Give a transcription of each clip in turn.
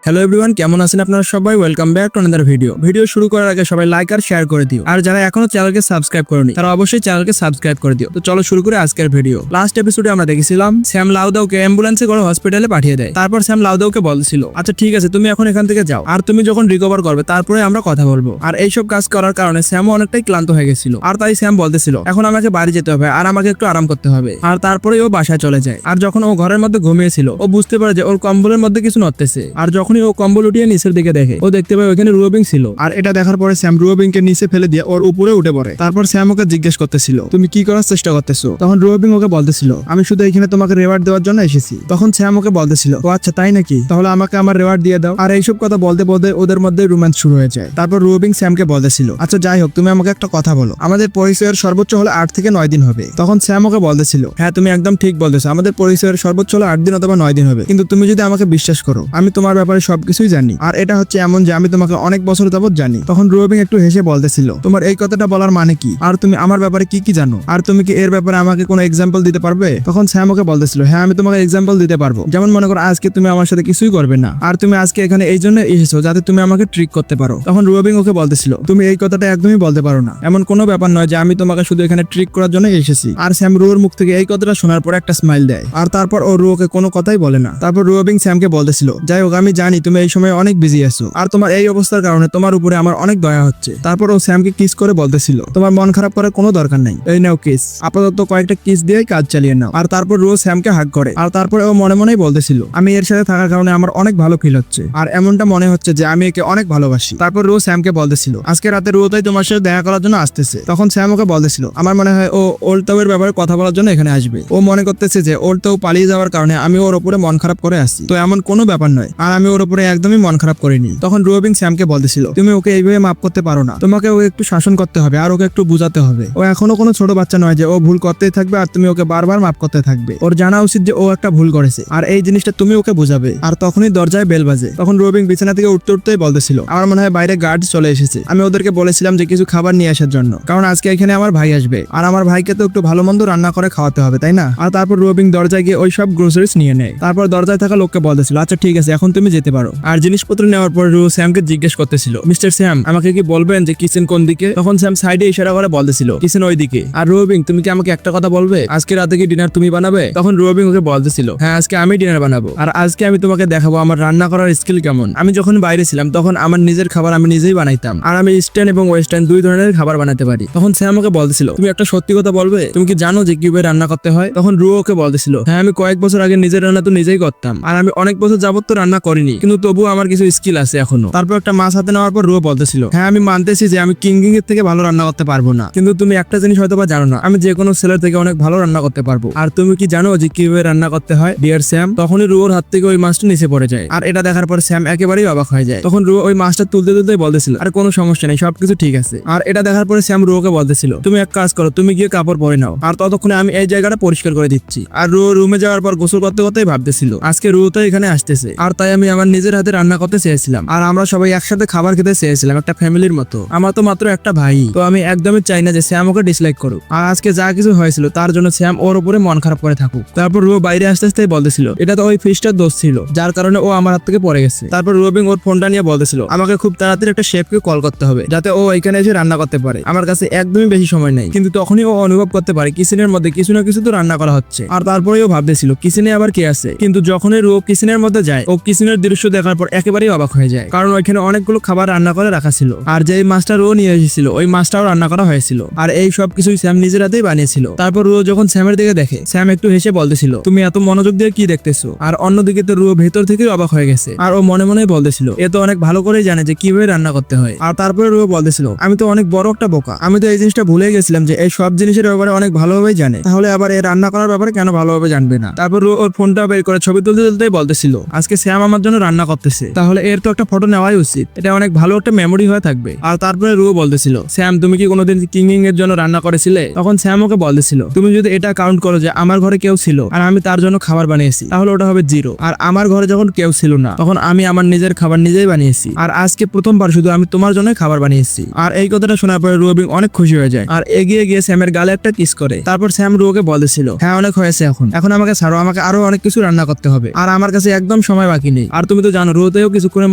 Hello everyone, কেমন আছেন আপনারা সবাই? Welcome back to another video শুরু করার আগে সবাই লাইক আর শেয়ার করে দিও, আর যারা এখনো চ্যানেলকে সাবস্ক্রাইব করেনি তারা অবশ্যই চ্যানেলকে সাবস্ক্রাইব করে দিও। তো চলো শুরু করে আজকের ভিডিও। লাস্ট এপিসোডে আমরা দেখেছিলাম স্যাম লাউদাউকে অ্যাম্বুলেন্সে করে হসপিটালে পাঠিয়ে দেয়। তারপর স্যাম লাউদাউকে বলছিল, আচ্ছা ঠিক আছে, তুমি এখন এখান থেকে যাও, আর তুমি যখন রিকভার করবে তারপরে আমরা কথা বলবো। আর এইসব কাজ করার কারণে স্যামও অনেকটাই ক্লান্ত হয়ে গেছিল, আর তাই স্যাম বলতেছিল এখন আমাকে বাড়ি যেতে হবে আর আমাকে একটু আরাম করতে হবে। আর তারপরে ও বাসায় চলে যায়। আর যখন ও ঘরের মধ্যে ঘুমিয়েছিল ও বুঝতে পারে যে ওর কম্বলের মধ্যে কিছু নড়তেছে। আর যখনই ও কম্বল উঠিয়ে নিচের দিকে দেখে ও দেখতে পায় ওখানে রুয়োবিং ছিল। আর এটা দেখার পরে স্যাম রুয়োবিংকে নিচে ফেলে দিয়ে ওর উপরে উঠে পড়ে। তারপর স্যাম ওকে জিজ্ঞেস করতেছিল, তুমি কি করার চেষ্টা করতেছো? তখন রুয়োবিং ওকে বলতেছিল, আমি শুধু এখানে তোমাকে রেওয়ার্ড দেওয়ার জন্য এসেছি। তখন স্যাম ওকে বলতেছিল, ও আচ্ছা তাই নাকি, তাহলে আমাকে আমার রেওয়ার্ড দিয়ে দাও। আর এইসব কথা বলতে বলতে ওদের মধ্যে রোম্যান্স শুরু হয়ে যায়। তারপর রুয়োবিং স্যামকে বলতেছিল, আচ্ছা যাই হোক, তুমি আমাকে একটা কথা বলো, আমাদের পরিচয়ের সর্বোচ্চ হলো 8 থেকে 9 দিন হবে। তখন স্যাম ওকে বলতেছিল, হ্যাঁ তুমি একদম ঠিক বলতেছো, আমাদের পরিচয়ের সর্বোচ্চ হলো 8 দিন অথবা 9 দিন হবে। কিন্তু তুমি যদি আমাকে বিশ্বাস করো, আমি তোমার ব্যাপারে সবকিছুই জানি, আর এটা হচ্ছে এমন যে আমি তোমাকে অনেক বছর যাবত জানি। তখন রুয়োবিং একটু হেসে বলতেছিল, তোমার এই কথাটা বলার মানে কি, আর তুমি আমার ব্যাপারে কি কি জানো, আর তুমি কি এর ব্যাপারে আমাকে কোনো এক্সাম্পল দিতে পারবে? তখন স্যাম ওকে বলতেছিল, হ্যাঁ আমি তোমাকে এক্সাম্পল দিতে পারবো। যেমন মনে করো আজকে তুমি আমার সাথে কিছুই করবে না, আর তুমি আজকে এখানে এই জন্য এসেছো যাতে তুমি আমাকে ট্রিক করতে পারো। তখন রুয়োবিং ওকে বলতেছিল, তুমি এই কথাটা একদমই বলতে পারো না, এমন কোনো ব্যাপার নয় যে আমি তোমাকে শুধু এখানে ট্রিক করার জন্য এসেছি। আর স্যাম রুয়োর মুখ থেকে এই কথাটা শোনার পর একটা স্মাইল দেয়, আর তারপর ও রুয়োকে কোনো কথাই বলে না। তারপর রুয়োবিং স্যামকে বলতেছিল, যাই হোক আমি জানি তুমি এই সময় অনেক বিজি আছো, আর তোমার এই অবস্থার কারণে তোমার উপরে আমার অনেক দয়া হচ্ছে। তারপর ও স্যামকে কিস করে বলতেছিল, তোমার মন খারাপ করার কোনো দরকার নেই, এই নাও কিস, আপাতত কয়েকটা কিস দিয়ে কাজ চালিয়ে নাও। আর তারপর রুয়ো স্যামকে হাগ করে। আর তারপরে ও মনে মনেই বলতেছিল, আমি এর সাথে থাকার কারণে আমার অনেক ভালো ফিল হচ্ছে, আর এমনটা মনে হচ্ছে যে আমি একে অনেক ভালোবাসি। তারপর রুয়ো স্যামকে বলতেছিল, আজকে রাতে রুয়ো তাই তোমার সাথে দেখা করার জন্য আসতেছে। তখন স্যাম ওকে বলতেছিল, আমার মনে হয় ও ওল্ড টাউয়ের ব্যাপারে কথা বলার জন্য এখানে আসবে। ও মনে করতেছে যে ওল্ড টাউ পালিয়ে যাওয়ার কারণে আমি ওর উপরে মন খারাপ করে আসছি, তো এমন কোনো ব্যাপার নয়, আর আমি ওর উপরে একদমই মন খারাপ করিনি। তখন রুয়োবিং স্যামকে বলতেছিল, তুমি ওকে এইভাবে মাফ করতে পারো না, তোমাকে ওকে একটু শাসন করতে হবে, আর ওকে একটু বুঝাতে হবে। ও এখনো কোনো ছোট বাচ্চা নয় যে ও ভুল করতেই থাকবে আর তুমি ওকে বারবার মাফ করতে থাকবে। ওর জানা উচিত যে ও একটা ভুল করেছে, আর এই জিনিসটা তুমি ওকে বুঝাবে। আর তখনই দরজায় বেল বাজে। তখন রুয়োবিং বিছানা থেকে উঠতে উঠতেই বলতেছিল, আমার মনে হয় বাইরে গার্ড চলে এসেছে, আমি ওদেরকে বলেছিলাম যে কিছু খাবার নিয়ে আসার জন্য, কারণ আজকে এখানে আমার ভাই আসবে, আর আমার ভাইকে তো একটু ভালো মন্দ রান্না করে খাওয়াতে হবে, তাই না? আর তারপর রুয়োবিং দরজায় গিয়ে ওই সব গ্রোসারিজ নিয়ে নেয়। তারপর দরজায় থাকা লোককে বলতেছিল, আচ্ছা ঠিক আছে, এখন তুমি যেতে পারো। আর জিনিসপত্র নেওয়ার পর রুয়ো স্যামকে জিজ্ঞেস করতেছিল, মিস্টার স্যাম আমাকে কি বলবেন যে কিচেন কোন দিকে? তখন স্যাম সাইডে ইশারা করে বলতেছিল, কিচেন ওই দিকে। আর রুয়োবিং, তুমি কি আমাকে একটা কথা বলবে, আজকে রাতে কি ডিনার তুমি বানাবে? তখন রুয়োবিং ওকে বলতেছিল, হ্যাঁ আজকে আমি ডিনার বানাবো, আর আজকে আমি তোমাকে দেখাবো আমার রান্না করার স্কিল কেমন। আমি যখন বাইরে ছিলাম তখন আমার নিজের খাবার আমি নিজেই বানাইতাম, আর আমি ইস্টার্ন এবং ওয়েস্টার্ন দুই ধরনের খাবার বানাতে পারি। তখন স্যাম ওকে বলতেছিল, তুমি একটা সত্যি কথা বলবে, তুমি কি জানো যে কিভাবে রান্না করতে হয়? তখন রুয়ো ওকে বলতেছিল, হ্যাঁ আমি কয়েক বছর আগে নিজের রান্না তো নিজেই করতাম, আর আমি অনেক বছর যাবত তো রান্না করিনি, কিন্তু তবুও আমার কিছু স্কিল আছে এখনো। তারপর একটা মাছ হাতে নেওয়ার পর রুয়ো বলতেছিল, হ্যাঁ আমি মানতেছি যে আমি কিং এর থেকে ভালো রান্না করতে পারবো না, কিন্তু তুমি একটা জিনিস হয়তো বা জানো না, আমি যে কোনো ছেলের থেকে অনেক ভালো রান্না করতে পারবো। আর তুমি কি জানো যে কিভাবে রান্না করতে হয় ডিয়ার স্যাম? তখনই রুয়োর হাত থেকে ওই মাছটা নিচে পড়ে যায়। আর এটা দেখার পর স্যাম একেবারেই অবাক হয়ে যায়। তখন রুয়ো ওই মাছটা তুলতে তুলতেই বলতেছিল, আর কোনো সমস্যা নেই, সবকিছু ঠিক আছে। আর এটা দেখার পরে স্যাম রুয়োকে বলতেছিল, তুমি এক কাজ করো, তুমি গিয়ে কাপড় পরে নাও, আর ততক্ষণে আমি এই জায়গাটা পরিষ্কার করে দিচ্ছি। আর রুয়ো রুমে যাওয়ার পর গোসল করতে করতেই ভাবতেছিল, আজকে রুয়ো তো এখানে আসতেছে, আর তাই আমি আমার নিজের হাতে রান্না করতে চেয়েছিলাম, আর আমরা সবাই একসাথে খাবার খেতে চেয়েছিলাম একটা ফ্যামিলির মতো। আমার তো মাত্র একটা ভাই, তো আমি একদমই চাই না যে স্যাম ওকে ডিসলাইক করুক, আর আজকে যা কিছু হয়েছিল তার জন্য স্যাম ওর উপরে মন খারাপ করে থাকুক। তারপর রুয়ো বাইরে আসতে আসতেই বলতেছিল, এটা তো ওই ফিশটার দোষ ছিল যার কারণে ও আমার হাত থেকে পড়ে গেছে। তারপর রুয়োবিং ওর ফোনটা নিয়ে বলতেছিল, আমাকে খুব তাড়াতাড়ি একটা শেফকে কল করতে হবে যাতে ও এখানে এসে রান্না করতে পারে, আমার কাছে একদমই বেশি সময় নেই। কিন্তু তখনই ও অনুভব করতে পারে কিচেনের মধ্যে কিছু না কিছু তো রান্না করা হচ্ছে, আর তারপরেও ভাবতেছিল কিচেনে আবার কে আছে। কিন্তু যখনই রুয়ো কিচেনের মধ্যে যায়, ও কিচেনের দৃশ্য দেখার পর একেবারেই অবাক হয়ে যায়, কারণ ওইখানে অনেকগুলো খাবার রান্না করে রাখা ছিল, আর যেই মাছটা রুয়ো নিয়ে এসেছিল ওই মাছটাও রান্না করা হয়েছিল, আর এই সব কিছুই স্যাম নিজের হাতেই বানিয়েছিল। তারপর রুয়ো যখন স্যামের দিকে দেখে, স্যাম একটু হেসে বলতেছিল, তুমি এত মনোযোগ দিয়ে কি দেখতেছো? আর অন্যদিকে তো রুয়ো ভেতর থেকেই অবাক হয়ে গেছে, আর ও মনে মনে বলতেছিল, এ তো অনেক ভালো করেই জানে যে কিভাবে রান্না করতে হয়। আর তারপরে রুয়ো বলতেছিল, আমি তো অনেক বড় একটা বোকা, আমি তো এই জিনিসটা ভুলে গেছিলাম যে এই সব জিনিসের ব্যাপারে অনেক ভালোভাবেই জানে, তাহলে আবার এই রান্না করার ব্যাপারে কেন ভালোভাবে জানবে না? তারপর রুয়ো ওর ফোনটা বের করে ছবি তুলতে তুলতেই বলতেছিল, আজকে স্যাম আমার জন্য রান্না করতেছে, তাহলে এর তো একটা ফটো নেওয়াই উচিত, এটা অনেক ভালো একটা মেমোরি হয়ে থাকবে। আর তারপরে রুয়ো বলতেছিল, স্যাম তুমি কি কোনোদিন কিং এর জন্য রান্না করেছিলে? তখন স্যাম ওকে বলতেছিল, তুমি যদি এটা কাউন্ট করো যে আমার ঘরে কেউ ছিল আর আমি তার জন্য খাবার বানিয়েছি, তাহলে ওটা হবে 0। আর আমার ঘরে যখন কেউ ছিল না তখন আমি আমার নিজের খাবার নিজেই বানিয়েছি, আর আজকে প্রথমবার শুধু আমি তোমার জন্য খাবার বানিয়েছি। আর এই কথাটা শোনার পরে রুয়োবিং অনেক খুশি হয়ে যায়, আর এগিয়ে গিয়ে স্যামের গালে একটা কিস করে। তারপর স্যাম রুয়োকে বলতেছিল, হ্যাঁ অনেক হয়েছে, এখন আমাকে ছাড়ো, আমাকে আরো অনেক কিছু রান্না করতে হবে, আর আমার কাছে একদম সময় বাকি নেই। আর তুমি তো জানো রোতেও কিছুক্ষণের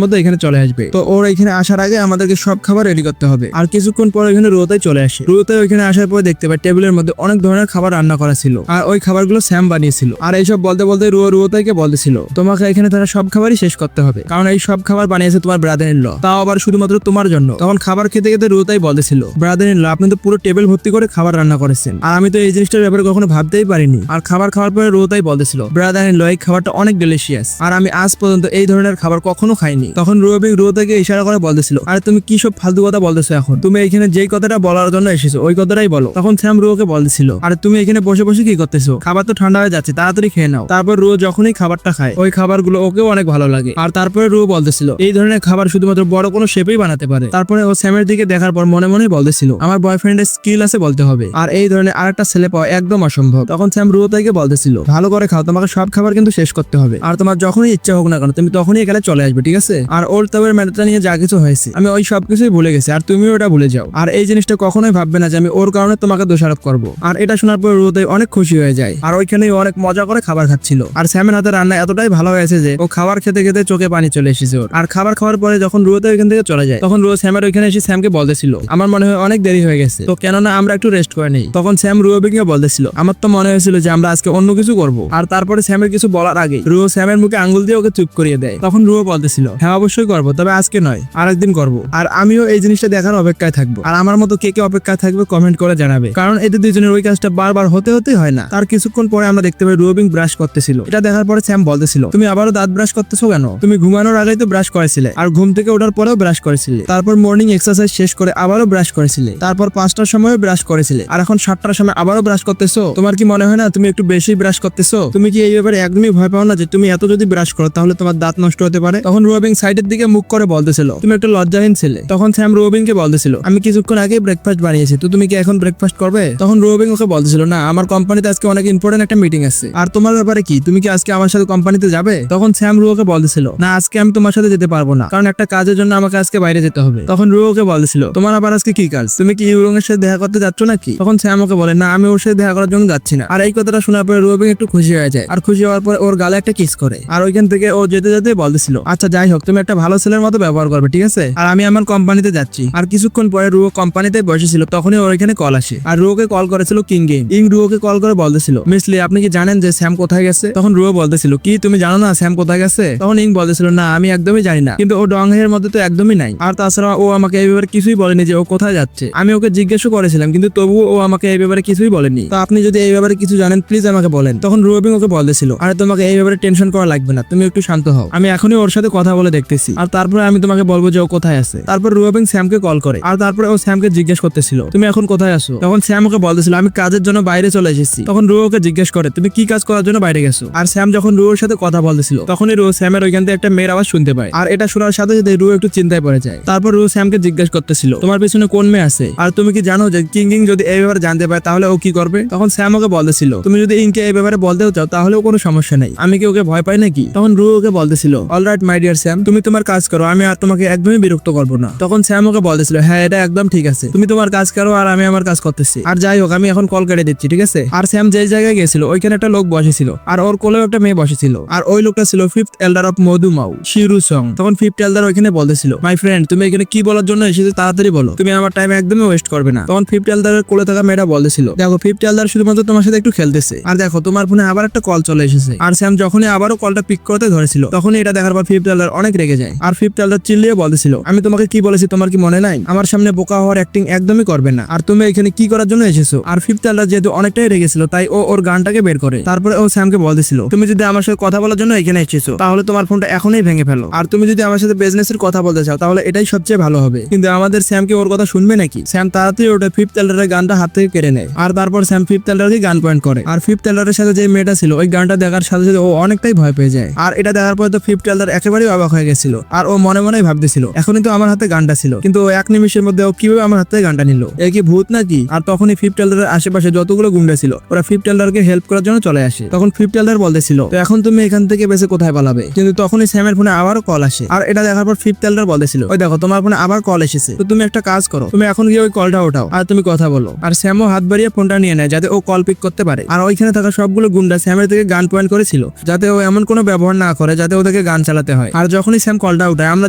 মধ্যে এখানে চলে আসবে। তো ওর এখানে আসার আগে আমাদেরকে সব খাবার রেডি করতে হবে। আর কিছুক্ষণ পর এখানে রোতাই চলে আসে। রোতাই ওইখানে আসার পর দেখতে পাই টেবিলের মধ্যে অনেক ধরনের খাবার রান্না করা ছিল, আর ওই খাবারগুলো স্যাম বানিয়েছিল। আর এইসব বলতে বলতে রোতাইকে বলতেছিল তোমাকে এখানে থাকা সব খাবারই শেষ করতে হবে, কারণ এই সব খাবার বানিয়েছে তোমার ব্রাদার ইন ল, তাও আবার শুধুমাত্র তোমার জন্য। তখন খাবার খেতে খেতে রোতাই বলতেছিল ব্রাদার ইন ল আপনি তো পুরো টেবিল ভর্তি করে খাবার রান্না করেছেন, আর আমি তো এই জিনিসটার ব্যাপারে কখনো ভাবতেই পারিনি। আর খাবার খাওয়ার পরে রোতাই বলতেছিল ব্রাদার ইন ল এই খাবারটা অনেক ডেলিশিয়াস, আর আমি আজ পর্যন্ত এই ধরনের খাবার কখনো খাইনি। তখন রোতাইকে ইশারা করে বলতেছিল আরে তুমি কি সব ফালতু কথা বলতেছো, এখন তুমি এখানে যেই কথাটা বলার জন্য এসেছো ওই কথাটাই বলো। তখন স্যাম রোকে বলতেছিল আরে তুমি এখানে বসে বসে কি করতেছো, খাবার তো ঠান্ডা হয়ে যাচ্ছে, তাড়াতাড়ি খেয়ে নাও। তারপর যখনই খাবারটা খায় ওই খাবারগুলো ওকেও অনেক ভালো লাগে। আর তারপরে বলতেছিল এই ধরনের খাবার শুধুমাত্র বড় কোনো শেপেই বানাতে পারে। তারপরে ও স্যামের দিকে দেখার পর মনে মনে বলতেছিল আমার বয়ফ্রেন্ডের স্কিল আছে বলতে হবে, আর এই ধরনের আরেকটা ছেলে পাওয়া একদম অসম্ভব। তখন স্যাম রোতাইকে বলতেছিল ভালো করে খাও, তোমাকে সব খাবার কিন্তু শেষ করতে হবে, আর তোমার যখনই ইচ্ছা হোক না কেন তুমি তখনই এখানে চলে আসবে, ঠিক আছে? আর ওর তবে ম্যাটারটা নিয়ে যা কিছু হয়েছে আমি ওই সবকিছুই ভুলে গেছি, আর তুমিও ওটা ভুলে যাও। আর এই জিনিসটা কখনোই ভাববে না যে আমি ওর কারণে তোমাকে দোষারোপ করবো। আর এটা শোনার পর রোতাই অনেক খুশি হয়ে যায়, আর ওইখানেই অনেক মজা করে খাবার খাচ্ছিল। আর স্যামের হাতে রান্না এতটাই ভালো হয়েছে যে ও খাবার খেতে খেতে চোখে পানি চলে এসেছে ওর। আর খাবার খাওয়ার পরে যখন রোতাই ওইখান থেকে চলে যায় তখন স্যামের ওইখানে এসে স্যামকে বলতেছিল আমার মনে হয় অনেক দেরি হয়ে গেছে, তো কেননা আমরা একটু রেস্ট করে নেই। তখন স্যাম রুবিকে বলতেছিল আমার তো মনে হয়েছিল যে আমরা আজকে অন্য কিছু করবো। আর তারপরে স্যামের কিছু বলার আগে স্যামের মুখে আঙ্গুল দিয়ে ওকে চুপ করিয়ে দেয়। তখন বলতেছিল হ্যাঁ অবশ্যই করবো, তবে আজকে নয় আরেকদিন করবো। আর আমিও এই জিনিসটা দেখার অপেক্ষায় থাকবো। আর আমার মতো কে কে অপেক্ষায় থাকবে কমেন্ট করে জানাবে, কারণ এদের দুজনের ওই কাজটা বারবার হতেই হয় না। তার কিছুক্ষণ পরে আমরা দেখতে পাই রুবিং ব্রাশ করতেছিল। এটা দেখার পরে স্যাম বলতেছিল তুমি আবারও দাঁত ব্রাশ করতেছো কেন, তুমি ঘুমানোর আগেই তো ব্রাশ করেছিলে, আর ঘুম থেকে ওঠার পরেও ব্রাশ করেছিলে, তারপর মর্নিং এক্সারসাইজ শেষ করে আবারও ব্রাশ করেছিলে, তারপর 5টার সময় ব্রাশ করেছিলে, আর এখন 7টার সময় আবারও ব্রাশ করতেছো। তোমার কি মনে হয় না তুমি একটু বেশি ব্রাশ করতেছো? তুমি কি এই ব্যাপারে একদমই ভয় পাও না যে তুমি এত যদি ব্রাশ করো তাহলে তোমার দাঁত নষ্ট হতে পারে? তখন রুবিং সাইডের দিকে মুখ করে বলতেছিল তুমি একটা লজ্জাহীন ছেলে। তখন স্যাম রুবিংকে বলতেছিল আমি কিছুক্ষণ আগে ব্রেকফাস্ট বানিয়েছি, তো তুমি কি এখন ব্রেকফাস্ট করবে? তখন রুবিং ওকে বলতেছিল না আমার কোম্পানিতে আজকে অনেক ইম্পর্টেন্ট একটা মিটিং আছে। আর তোমার ব্যাপারে কি, তুমি কি আজকে আমার সাথে কোম্পানিতে যাবে? তখন স্যাম রুকে বলতেছিল না আজকে আমি তোমার সাথে যেতে পারবো না, কারণ একটা কাজের জন্য আমাকে আজকে বাইরে যেতে হবে। তখন রুকে বলতেছিল তোমার আবার আজকে কি কাজ, তুমি কি ইউরং এর সাথে দেখা করতে যাচ্ছ নাকি? তখন স্যাম ওকে বলে না আমি ওর সাথে দেখা করার জন্য যাচ্ছি না। আর এই কথাটা শোনার পরে রুবিং একটু খুশি হয়ে যায়, আর খুশি হওয়ার পরে ওর গালে একটা কিস করে। আর ওইখান থেকে ও যেতে যেতে বলতেছিল আচ্ছা যাই হোক তুমি একটা ভালো ছেলের মতো ব্যবহার করবে, ঠিক আছে? আর আমি আমার কোম্পানিতে যাচ্ছি। আর কিছুক্ষণ পরে রুও কোম্পানিতে বসেছিল, তখনই ওর এখানে কল আসে। আর রুওকে কল করেছিল কিং গেম। রুওকে কল করে বলতেছিল মিসলি আপনি কি জানেন যে স্যাম কোথায় গেছে? তখন রুও বলতেছিল কি তুমি জানো না স্যাম কোথায় গেছে? তখন বলতেছিল না আমি একদমই জানি না, কিন্তু ও ডং এর মধ্যে তো একদমই নাই। আর তাছাড়া ও আমাকে এই ব্যাপারে কিছুই বলেনি যে ও কোথায় যাচ্ছে। আমি ওকে জিজ্ঞাসা করেছিলাম কিন্তু তবুও ও আমাকে এই ব্যাপারে কিছুই বলেনি। তো আপনি যদি এই ব্যাপারে কিছু জানেন প্লিজ আমাকে বলেন। তখন রুবিং ওকে বলতেছিল আরে তোমাকে এই ব্যাপারে টেনশন করা লাগবে না, তুমি একটু শান্ত হও, আমি এখনই ওর সাথে কথা বলে দেখতেছি, আর তারপরে আমি তোমাকে বলবো যে ও কোথায় আছে। তারপর রুবিং স্যামকে কল করে, আর তারপরে ও স্যামকে জিজ্ঞেস করতেছিল তুমি এখন কোথায় আছো? তখন স্যাম ওকে বলতেছিল আমি কাজের জন্য বাইরে চলে এসেছি। তখন রুওকে জিজ্ঞেস করে তুমি কি কাজ করার জন্য বাইরে গেছো? আর স্যাম যখন রুওর সাথে কথা বলতেছিল তখনই রুও স্যামের ওইখান থেকে একটা মেয়ের আওয়াজ শুনতে পায়। আর এটা শোনার সাথে সাথে রুও একটু চিন্তায় পড়ে যায়। তারপর রুও স্যামকে জিজ্ঞেস করতেছিল তোমার পিছনে কোন মেয়ে আছে, আর তুমি কি জানো যে কিং যদি এই ব্যাপারে জানতে পারে তাহলে ও কি করবে? তখন স্যাম ওকে বলতেছিল তুমি যদি ইনকে এই ব্যাপারে বলতেও চাও তাহলেও কোনো সমস্যা নাই, আমি কি ওকে ভয় পাই নাকি? তখন রুও ওকে বলতেছিল অলরাইট মাই ডিয়ার স্যাম, তুমি তোমার কাজ করো, আমি আর তোমাকে একদমই বিরক্ত করবো না। তখন স্যাম ওকে বলতেছিল হ্যাঁ এটা একদম ঠিক আছে, তুমি তোমার কাজ করো আর আমি আমার কাজ করতেছি। আর যাই হোক আমি এখন কল কেটে দিচ্ছি, ঠিক আছে? আর স্যাম যে জায়গায় গেছিল ওইখানে একটা লোক বসেছিল, আর ওর কোলেও একটা মেয়ে বসেছিল, আর ওই লোকটা ছিল ফিফথ এল্ডার অফ মধুমাউ শিরু সং। তখন ফিফথ এল্ডার ওইখানে বলতেছিল মাই ফ্রেন্ড তুমি এখানে কি বলার জন্য এসেছো তাড়াতাড়ি বলো, তুমি আমার টাইম একদমই ওয়েস্ট করবে না। তখন ফিফথ এল্ডারের কোলে থাকা মেয়েটা বলতেছিল দেখো ফিফথ এল্ডার শুধুমাত্র তোমার সাথে একটু খেলতেছে, আর দেখো তোমার ফোনে আবার একটা কল চলে এসেছে। আর স্যাম যখনই আবারও কলটা পিক করতে ধরেছিল তখনই এটা দেখার পর ফিফথ এল্ডার অনেক রেগে যায়। আর ফিফথ এল্ডার চিল্লিয়ে বলতেছিল আমি তোমাকে কি বলেছি তোমার কি মনে নাই? আমার সামনে বোকা হওয়ার অ্যাক্টিং একদমই করবে না, আর তুমি এখানে কি করার জন্য এসেছো? আর ফিফথ এল্ডার যেহেতু অনেকটাই রেগেছিল তাই ও ওর গানটাকে বের করে। তারপরে ও স্যামকে বলতেছিল তুমি যদি আমার সাথে কথা বলার জন্য এখানে এসেছো তাহলে তোমার ফোনটা এখনই ভেঙে ফেলো, আর তুমি যদি আমার সাথে বিজনেসের কথা বলতে চাও তাহলে এটাই সবচেয়ে ভালো হবে। কিন্তু আমাদের স্যাম কি ওর কথা শুনবে নাকি? স্যাম তাড়াতাড়ি ওটা ফিফথ এল্ডারের গানটা হাত থেকে কেড়ে নেয়, আর তারপর স্যাম ফিফথ এল্ডারকে গান পয়েন্ট করে। আর ফিফথ এল্ডারের সাথে যে মেয়েটা ছিল ওই গানটা দেখার সাথে সাথে ও অনেকটাই ভয় পেয়ে যায়। আর এটা দেখার পরে তো ফিফথ এল্ডার একেবারেই অবাক হয়ে গেছিল, আর ও মনে মনেই ভাবতেছিল এখনই তো আমার হাতে গানটা ছিল, কিন্তু ও এক নিমিষের মধ্যে ও কিভাবে আমার হাতে গানটা নিল, এ কি ভূত নাকি? আর তখনই ফিফথ এল্ডারের আশেপাশে যতগুলো গুন্ডা ছিল ওরা ফিফথ এল্ডারকে হেল্প করার জন্য চলে আসে। তখন ফিফথ এল্ডার বলতেছিল তো এখন তুমি এখান থেকে বেঁচে কোথায় পালাবে? কিন্তু তখনই স্যামের ফোনে আবারও কল আসে, আর এটা দেখার পর ফিফথ এল্ডার বলতেছিল ওই দেখো তোমার ফোনে আবার কল এসেছে, তো তুমি একটা কাজ করো, তুমি এখন গিয়ে ওই কলটা ওঠাও আর তুমি কথা বলো। আর স্যামও হাত বাড়িয়ে ফোনটা নিয়ে নেয় যাতে ও কল পিক করতে পারে। আর ওইখানে থাকা সবগুলো গুন্ডা স্যামের থেকে গান পয়েন্ট করেছিল যাতে ও এমন কোনো ব্যবহার না করে যাতে ওদের থেকে গান চালাতে হয়। আর যখনই স্যাম কলটা উঠায় আমরা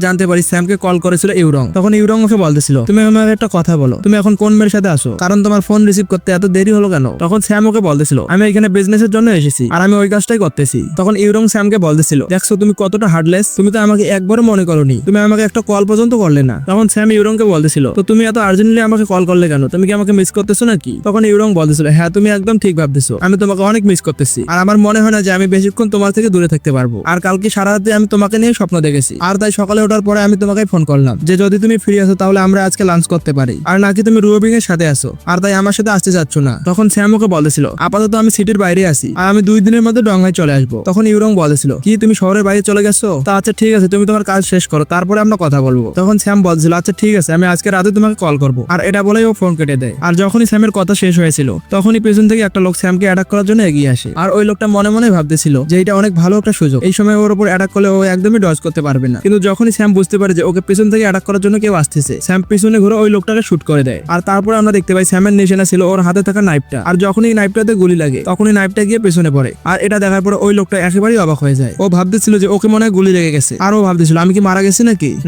জানতে পারি স্যামকে কল করেছিল ইউরং। তখন ইউরং ওকে বলতেছিল, তুমি আমাকে একটা কথা বলো, তুমি এখন কোন মেয়ের সাথে আসো, কারণ তোমার ফোন রিসিভ করতে এত দেরি হলো কেন? তখন স্যাম ওকে বলতেছিল, আমি এখানে বিজনেসের জন্য এসেছি আর আমি ওই কাজটাই করতেছি। তখন ইউরং স্যামকে বলতেছিল, দেখছো তুমি কতটা হার্ডলেস, তুমি তো আমাকে একবারও মনে করোনি, তুমি আমাকে একটা কল পর্যন্ত করলে না। তখন স্যাম ইউরংকে বলতেছিল, তো তুমি এত আর্জেন্টলি আমাকে কল করলে কেন, তুমি কি আমাকে মিস করতেছো নাকি? তখন ইউরং বলতেছিল, হ্যাঁ তুমি একদম ঠিক ভাবতেছো, আমি তোমাকে অনেক মিস করতেছি আর আমার মনে হয় না যে আমি বেশিক্ষণ তোমার থেকে দূরে থাকতে পারবো। আর কালকে সারা রাতে আমি তোমাকে নিয়ে স্বপ্ন দেখেছি, আর তাই সকালে ওঠার পরে আমি তোমাকে ফোন করলাম যে যদি তুমি ফ্রি আছো তাহলে আমরা আজকে লাঞ্চ করতে পারি, আর নাকি তুমি রুবিং এর সাথে আসো আর তাই আমার সাথে আসতে চাচ্ছ না। তখন স্যাম ওকে বলেছিল, আপাতত আমি সিটির বাইরে আছি আর আমি 2 দিনের মধ্যে ডঙ্গায় চলে আসবো। তখন ইউরং বলেছিল, কি তুমি শহরের বাইরে চলে গেছো? তা আচ্ছা ঠিক আছে, তুমি তোমার কাজ শেষ করো, তারপরে আমরা কথা বলবো। তখন স্যাম বলছিল, আচ্ছা ঠিক আছে, আমি আজকে রাতে তোমাকে কল করবো। আর এটা বলেই ও ফোন কেটে দেয়। আর যখনই স্যামের কথা শেষ হয়েছিল তখনই পেছন থেকে একটা লোক স্যামকে অ্যাটাক করার জন্য এগিয়ে আসে। আর ওই লোকটা মনে মনে ভাবতেছিল যে এটা অনেক ভালো একটা সুযোগ, এই সময় ওর উপর অ্যাটাক করলে ও একদমই ডজ করতে পারবে না। কিন্তু যখনই স্যাম বুঝতে পারে যে ওকে পেছন থেকে অ্যাটাক করার জন্য কেউ আসতেছে, স্যাম পিছনে ঘুরে ওই লোকটাকে শুট করে দেয়। আর তারপরে আমরা দেখতে পাই স্যামের নিশানা ছিল ওর হাতে থাকা নাইফটা। আর যখনই নাইফটাতে গুলি লাগে তখনই নাইফটা গিয়ে পেছনে পড়ে। আর এটা দেখার পরে ওই লোকটা একেবারেই অবাক হয়ে যায়। ও ভাবতেছিল যে ওকে মনে হয় গুলি লেগে গেছে। আর ও ভাবতেছিল, আমি কি মারা গেছি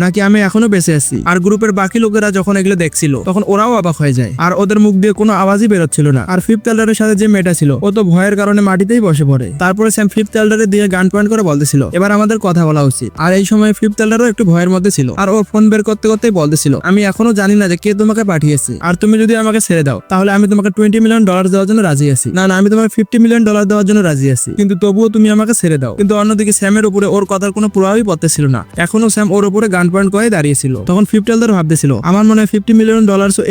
নাকি আমি এখনো বেঁচে আছি। আর গ্রুপের বাকি লোকেরা যখন এগুলো দেখছিল তখন ওরাও অবাক হয়ে যায়। আর ওদের মুখ দিয়ে কোনো আওয়াজই বেরোচ্ছিল না। আর ফিফথ এল্ডারের সাথে যে মেয়েটা ছিল ও তো ভয়ের কারণে মাটিতেই বসে পড়ে। তারপরে স্যাম ফিফথ এল্ডারের দিকে গান পয়েন্ট করে বলতেছিল, এবার আমাদের কথা বলা উচিত। আর এই সময় ফিফথ এল্ডারও একটু ভয়ের মধ্যে ছিল। আর ও ফোন বের করতে করতেই বলতেছিল, আমি এখনো জানি না যে কে তোমাকে পাঠিয়েছে, আর তুমি যদি আমাকে ছেড়ে দাও তাহলে আমি তোমাকে $20 মিলিয়ন দেওয়ার জন্য রাজি আছি। না আমি তোমাকে $50 মিলিয়ন দেওয়ার জন্য রাজি আছি, কিন্তু তবুও তুমি আমাকে ছেড়ে দাও। কিন্তু অন্যদিকে স্যামের উপরে ওর কথার কোনো প্রভাবই পড়তেছিল না। এখনো স্যাম ওর উপরে গান পয়েন্ট করে দাঁড়িয়েছিল। তখন ফিফথ এল্ডার ভাবতেছিল, আমার মনে হয় $50 মিলিয়ন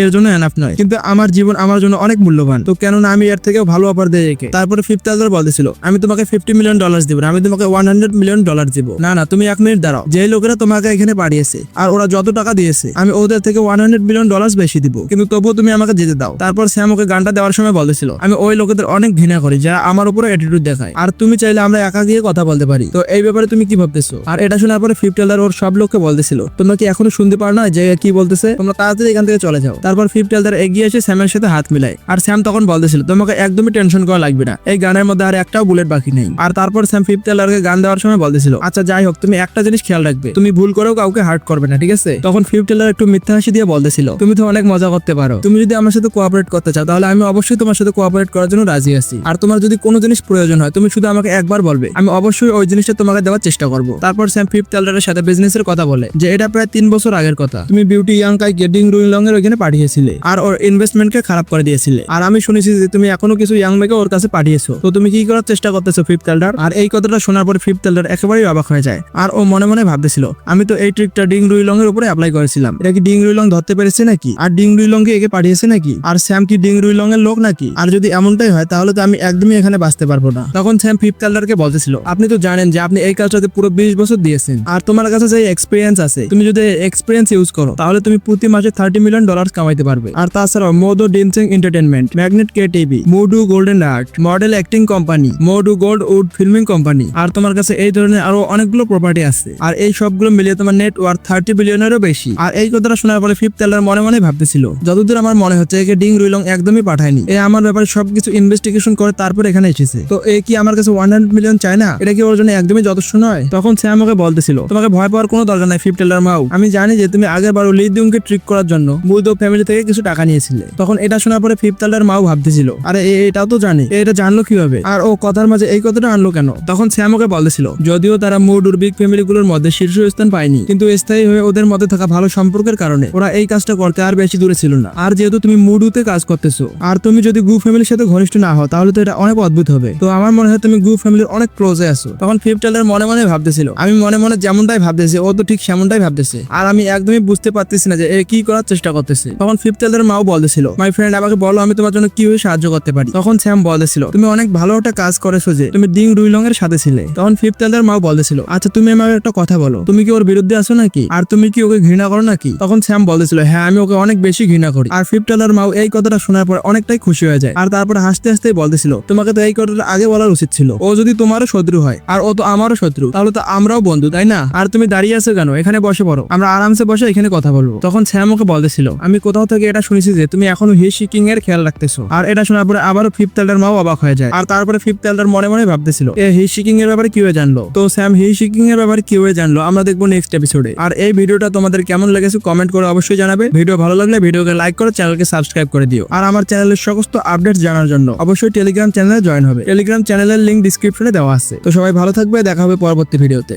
এর জন্য এনাফ নয়, কিন্তু আমার জীবন আমার জন্য অনেক মূল্যবান, তো কেননা আমি এর থেকেও ভালো অফার দিয়ে রেখে। তারপরে ফিফথ এল্ডার বলতেছিল, আমি তোমাকে $50 মিলিয়ন দিব না, আমি তোমাকে $100 মিলিয়ন দিব। না তুমি 1 মিনিট দাঁড়াও, যে লোকেরা তোমাকে এখানে পাঠিয়েছে আর ওরা যত টাকা দিয়েছে আমি ওদের থেকে $100 মিলিয়ন বেশি দিব, কিন্তু তবুও তুমি আমাকে যেতে দাও। তারপর স্যাম ওকে গানটা দেওয়ার সময় বলতেছিল, আমি ওই লোকেদের অনেক ঘৃণা করি যারা আমার উপরে অ্যাটিটিউড দেখায়, আর তুমি চাইলে আমরা একা গিয়ে কথা বলতে পারি, তো এই ব্যাপারে তুমি কি ভাবতেছো? আর এটা শোনার পরে ফিফথ এল্ডার ওর সব লোককে বলতেছিল, তোমরা কি এখনো শুনতে পারো না যে কি বলতেছে? তোমরা তাড়াতাড়ি এখান থেকে চলে যাও। তারপর ফিফথ এল্ডার এগিয়ে এসে স্যামের সাথে হাত মিলায়। আর স্যাম তখন বলতেছিল, তোমাকে একদমই টেনশন করা লাগবে না, এই গানের মধ্যে আর একটাও বুলেট বাকি নেই। আর তারপর স্যাম ফিফথ এল্ডারকে গান দেওয়ার সময় বলতেছিল, আচ্ছা যাই হোক, তুমি একটা জিনিস খেয়াল রাখবে, তুমি ভুল করেও কাউকে হার্ট করবে না, ঠিক আছে? তখন ফিফথ এল্ডার একটু মিথ্যা হাসি দিয়ে বলতেছিল, তুমি তো অনেক মজা করতে পারো, তুমি যদি আমার সাথে কোঅপারেট করতে চাও তাহলে আমি অবশ্যই তোমার সাথে কোঅপারেট করার জন্য রাজি আছি। আর তোমার যদি কোনো জিনিস প্রয়োজন হয় তুমি শুধু আমাকে একবার বলবে, আমি অবশ্যই ওই জিনিসটা তোমাকে দেওয়ার চেষ্টা করব। তারপর স্যাম ফিফথ এল্ডারের সাথে বিজনেসের কথা বলে যে এটা প্রায় 3 বছর আগের কথা, তুমি বিউটি ইয়াংকাইকে ডিং রুইলং এর ওখানে পাঠিয়েছিলে আর ওর ইনভেস্টমেন্টকে খারাপ করে দিয়েছিলে। আর আমি শুনেছি যে তুমি এখনো কিছু ইয়াং মেয়েকে ওর কাছে পাঠিয়েছো, তো তুমি কি করার চেষ্টা করতেছো ফিফথ এল্ডার? আর এই কথাটা শোনার পর ফিফথ এল্ডার একেবারেই অবাক হয়ে যায়। আর ও মনে মনে ভাবতেছিল, আমি তো এই ট্রিকটা ডিং রুইলং এর উপরে অ্যাপ্লাই করেছিলাম, এটা কি ডিং রুইলং ধরতে পেরেছে নাকি? আর ডিং রুইলং কে একে পাঠিয়েছে নাকি? আর স্যাম কি ডিং রুইলং এর লোক নাকি? আর যদি এমনটাই হয় তাহলে তো আমি একদমই এখানে বাঁচতে পারবো না। তখন স্যাম ফিফথ এল্ডারকে বলতেছিল, আপনি তো জানেন যে আপনি এই কাজটাতে পুরো 20 বছর দিয়েছেন, আর তোমার কাছে যে এক্সপিরিয়েন্স আছে, তুমি যদি এক্সপিরিয়েন্স ইউজ করো তাহলে তুমি প্রতি মাসে $30 মিলিয়ন কামাইতে পারবে। আর তাছাড়াও মোডো ডিনসেং এন্টারটেনমেন্ট, ম্যাগনেট KTV, মুডু golden art, model acting company, মোডু গোল্ড উড ফিল্মিং কোম্পানি, আর তোমার কাছে এই ধরনের আরো অনেকগুলো প্রপার্টি আছে। আর এই সবগুলো মিলিয়ে তোমার নেট ওয়ার্থ $30 বিলিয়নেরও বেশি। আর এই কথাটা শোনার পরে ফিফথ এল্ডার মনে মনে ভাবতেছিল, যতদূর আমার মনে হচ্ছে একে ডিং রুইলং একদমই পাঠায়নি, এ আমার ব্যাপারে সবকিছু ইনভেস্টিগেশন করে তারপর এখানে এসেছে, তো এ কি আমার কাছে $100 মিলিয়ন চায় না? এটা কি ওর জন্য একদমই যথেষ্ট নয়? তখন সে আমাকে বলতেছিল, তোমাকে ভয় পাওয়ার কোনো দরকার নাই ফিফথ এল্ডার মাউ, আমি জানি যে তুমি আগের বার লিদিউংকে ট্রিক করার জন্য মুদো ফ্যামিলি থেকে কিছু টাকা নিয়েছিলে। তখন এটা শোনার পরে ফিফথ এল্ডার মাউ ভাবতেছিল, আরে এটাও তো জানে, এটা জানলো কিভাবে? আর ও কথার মাঝে এই কথাটা আনলো কেন? তখন সে আমাকে বলতেছিল, যদিও তারা মুডুর বিগ ফ্যামিলিগুলোর মধ্যে শীর্ষস্থান পায়নি, কিন্তু স্থায়ী হয়ে ওদের মধ্যে থাকা ভালো সম্পর্কের কারণে ওরা এই কাজটা করতে আর বেশি দূরে ছিল না। আর যেহেতু তুমি মুডুতে কাজ করতেছো আর তুমি যদি গু ফ্যামিলির সাথে ঘনিষ্ঠ না হও তাহলে তো এটা অনেক অদ্ভুত হবে, তো আমার মনে হয় তুমি গু ফ্যামিলির অনেক ক্লোজে আছো। তখন ফিফথ এল্ডার মনে মনে ভাবতেছিল, আমি মনে মনে যেমনটাই ভাবতেছি ও তো ঠিক সেমনটাই ভাবতেছে, আর আমি একদমই বুঝতে পারতেছি না যে এ কি করার চেষ্টা করতেছে। তখন ফিফথ এল্ডার মাও বলতেছিল, মাই ফ্রেন্ড আমাকে বলো আমি তোমার জন্য কিভাবে সাহায্য করতে পারি। তখন স্যাম বলতেছিল, তুমি অনেক ভালো একটা কাজ করেছো যে তুমি ডিং রুইলং এর সাথে ছিলে। তখন ফিফথ এল্ডার মাও বলতেছিল, আচ্ছা তুমি আমাকে একটা কথা বলো, তুমি কি ওর বিরুদ্ধে আছো নাকি? আর তুমি কি ওকে ঘৃণা করো নাকি? তখন স্যাম বলতেছিল, হ্যাঁ আমি ওকে অনেক বেশি ঘৃণা করি। আর ফিফথ এল্ডার মাও এই কথাটা শোনার পর অনেকটাই খুশি হয়ে যায়। আর তারপর হাসতে হাসতেই বলতেছিল, তোমাকে তো এই কথাটা আগে বলার উচিত ছিল, ও যদি তোমারও শত্রু হয় আর ও তো আমারও শত্রু তাহলে তো আমরাও বন্ধু, তাই না? আর তুমি দাঁড়িয়ে আছো কেন? এখানে বসে পড়ো, আমরা আরামসে বসে এখানে কথা বলবো। তখন স্যাম ওকে বলতেছিল, আমি কোথাও থেকে এটা শুনেছি যে তুমি এখনো হি শিকিং এর খেয়াল রাখতেছো। আর এটা শোনার পরে আবারও ফিফথ এল্ডার মাও অবাক হয়ে যায়। আর তারপরে ফিফথ এল্ডার মনে মনে ভাবতেছিল, এ হি শিকিং এর ব্যাপারে কিভাবে জানলো? তো স্যাম হিউশিকিং এর ব্যাপারে কিভাবে জানলো আমরা দেখবো নেক্সট এপিসোডে। আর এই ভিডিওটা তোমাদের কেমন লেগেছে কমেন্ট করে অবশ্যই জানাবে। ভিডিও ভালো লাগলে ভিডিওকে লাইক করে চ্যানেলকে সাবস্ক্রাইব করে দিও। আর আমার চ্যানেলের সমস্ত আপডেট জানার জন্য অবশ্যই টেলিগ্রাম চ্যানেলে জয়েন হবে। টেলিগ্রাম চ্যানেলের লিংক ডিসক্রিপশনে দেওয়া আছে। তো সবাই ভালো থাকবে, দেখা হবে পরবর্তী ভিডিওতে।